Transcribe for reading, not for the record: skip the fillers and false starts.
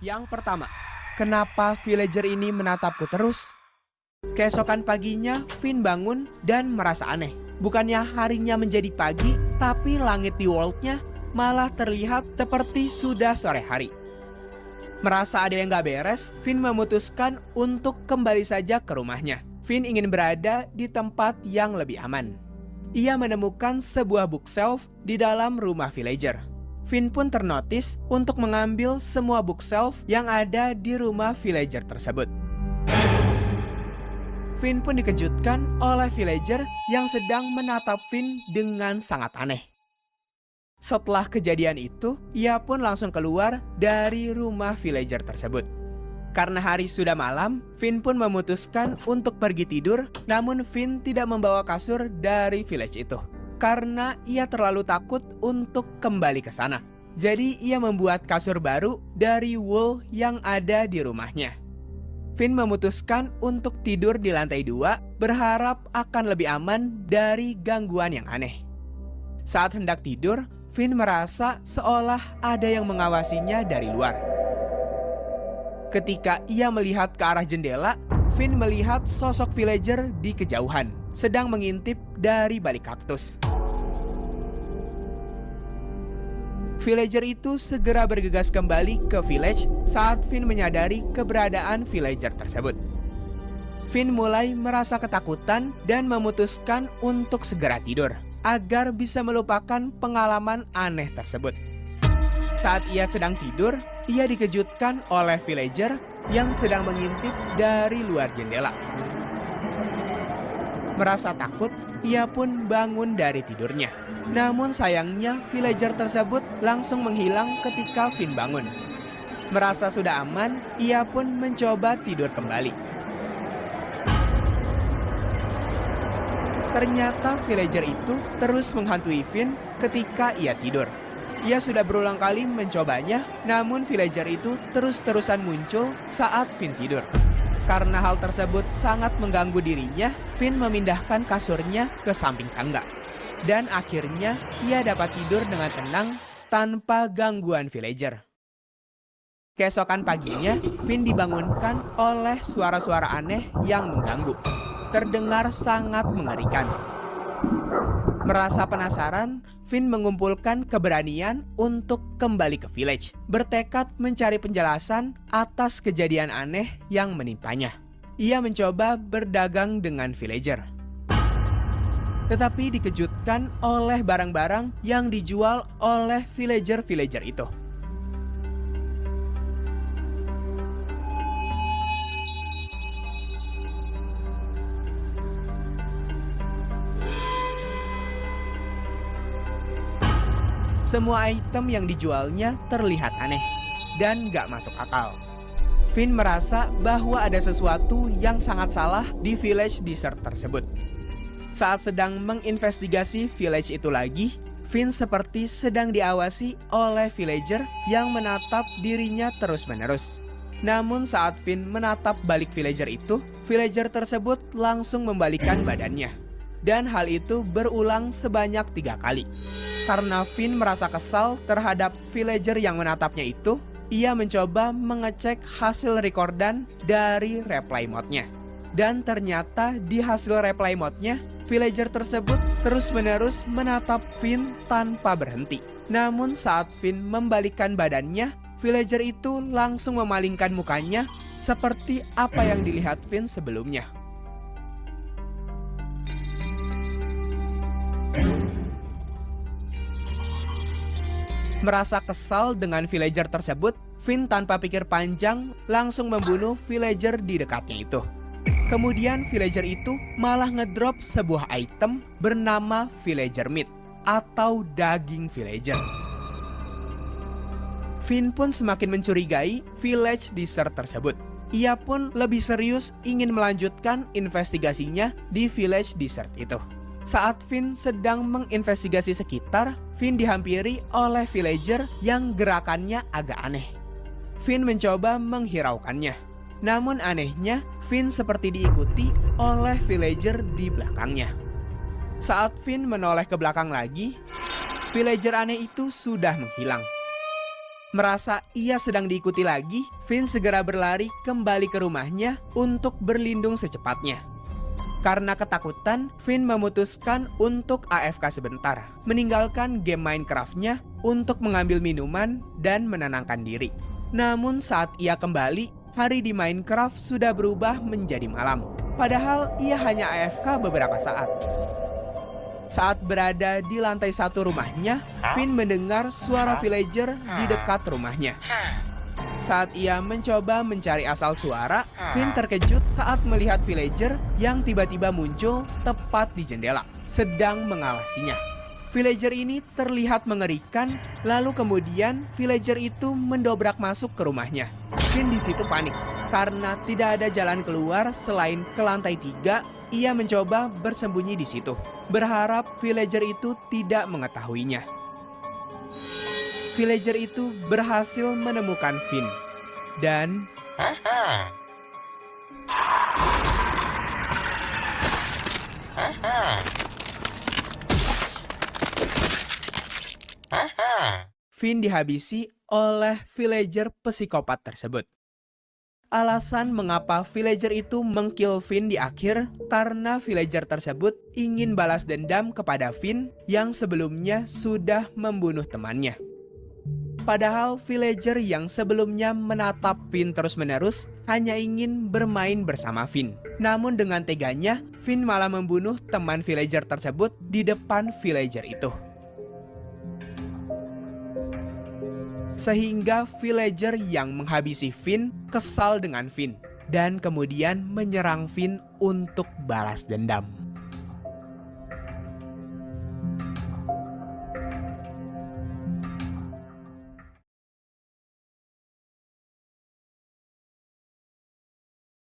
Yang pertama, kenapa villager ini menatapku terus? Keesokan paginya, Finn bangun dan merasa aneh. Bukannya harinya menjadi pagi, tapi langit di world-nya malah terlihat seperti sudah sore hari. Merasa ada yang gak beres, Finn memutuskan untuk kembali saja ke rumahnya. Finn ingin berada di tempat yang lebih aman. Ia menemukan sebuah bookshelf di dalam rumah villager. Finn pun ternotis untuk mengambil semua bookshelf yang ada di rumah villager tersebut. Finn pun dikejutkan oleh villager yang sedang menatap Finn dengan sangat aneh. Setelah kejadian itu, ia pun langsung keluar dari rumah villager tersebut. Karena hari sudah malam, Finn pun memutuskan untuk pergi tidur, namun Finn tidak membawa kasur dari village itu. Karena ia terlalu takut untuk kembali ke sana. Jadi ia membuat kasur baru dari wool yang ada di rumahnya. Finn memutuskan untuk tidur di lantai 2, berharap akan lebih aman dari gangguan yang aneh. Saat hendak tidur, Finn merasa seolah ada yang mengawasinya dari luar. Ketika ia melihat ke arah jendela, Finn melihat sosok villager di kejauhan, sedang mengintip dari balik kaktus. Villager itu segera bergegas kembali ke village saat Finn menyadari keberadaan villager tersebut. Finn mulai merasa ketakutan dan memutuskan untuk segera tidur agar bisa melupakan pengalaman aneh tersebut. Saat ia sedang tidur, ia dikejutkan oleh villager yang sedang mengintip dari luar jendela. Merasa takut, ia pun bangun dari tidurnya. Namun sayangnya villager tersebut langsung menghilang ketika Finn bangun. Merasa sudah aman, ia pun mencoba tidur kembali. Ternyata villager itu terus menghantui Finn ketika ia tidur. Ia sudah berulang kali mencobanya, namun villager itu terus-terusan muncul saat Finn tidur. Karena hal tersebut sangat mengganggu dirinya, Finn memindahkan kasurnya ke samping tangga. Dan akhirnya ia dapat tidur dengan tenang tanpa gangguan villager. Keesokan paginya, Finn dibangunkan oleh suara-suara aneh yang mengganggu. Terdengar sangat mengerikan. Merasa penasaran, Finn mengumpulkan keberanian untuk kembali ke village, bertekad mencari penjelasan atas kejadian aneh yang menimpanya. Ia mencoba berdagang dengan villager. Tetapi dikejutkan oleh barang-barang yang dijual oleh villager-villager itu. Semua item yang dijualnya terlihat aneh dan gak masuk akal. Finn merasa bahwa ada sesuatu yang sangat salah di village desert tersebut. Saat sedang menginvestigasi village itu lagi, Finn seperti sedang diawasi oleh villager yang menatap dirinya terus-menerus. Namun saat Finn menatap balik villager itu, villager tersebut langsung membalikkan badannya. Dan hal itu berulang sebanyak 3 kali. Karena Finn merasa kesal terhadap villager yang menatapnya itu, ia mencoba mengecek hasil rekordan dari replay mode-nya. Dan ternyata di hasil replay mode-nya, villager tersebut terus-menerus menatap Finn tanpa berhenti. Namun saat Finn membalikkan badannya, villager itu langsung memalingkan mukanya seperti apa yang dilihat Finn sebelumnya. Merasa kesal dengan villager tersebut, Finn tanpa pikir panjang langsung membunuh villager di dekatnya itu. Kemudian villager itu malah ngedrop sebuah item bernama villager meat atau daging villager. Finn pun semakin mencurigai village desert tersebut. Ia pun lebih serius ingin melanjutkan investigasinya di village desert itu. Saat Finn sedang menginvestigasi sekitar, Finn dihampiri oleh villager yang gerakannya agak aneh. Finn mencoba menghiraukannya. Namun anehnya, Finn seperti diikuti oleh villager di belakangnya. Saat Finn menoleh ke belakang lagi, villager aneh itu sudah menghilang. Merasa ia sedang diikuti lagi, Finn segera berlari kembali ke rumahnya untuk berlindung secepatnya. Karena ketakutan, Finn memutuskan untuk AFK sebentar, meninggalkan game Minecraft-nya untuk mengambil minuman dan menenangkan diri. Namun saat ia kembali, hari di Minecraft sudah berubah menjadi malam. Padahal ia hanya AFK beberapa saat. Saat berada di lantai 1 rumahnya, Finn mendengar suara villager di dekat rumahnya. Saat ia mencoba mencari asal suara, Finn terkejut saat melihat villager yang tiba-tiba muncul tepat di jendela, sedang mengawasinya. Villager ini terlihat mengerikan, lalu kemudian villager itu mendobrak masuk ke rumahnya. Finn di situ panik, karena tidak ada jalan keluar selain ke lantai 3, ia mencoba bersembunyi di situ, berharap villager itu tidak mengetahuinya. Villager itu berhasil menemukan Finn dan Finn dihabisi oleh villager psikopat tersebut. Alasan mengapa villager itu mengkill Finn di akhir karena villager tersebut ingin balas dendam kepada Finn yang sebelumnya sudah membunuh temannya. Padahal villager yang sebelumnya menatap Finn terus-menerus hanya ingin bermain bersama Finn. Namun dengan teganya, Finn malah membunuh teman villager tersebut di depan villager itu. Sehingga villager yang menghabisi Finn kesal dengan Finn dan kemudian menyerang Finn untuk balas dendam.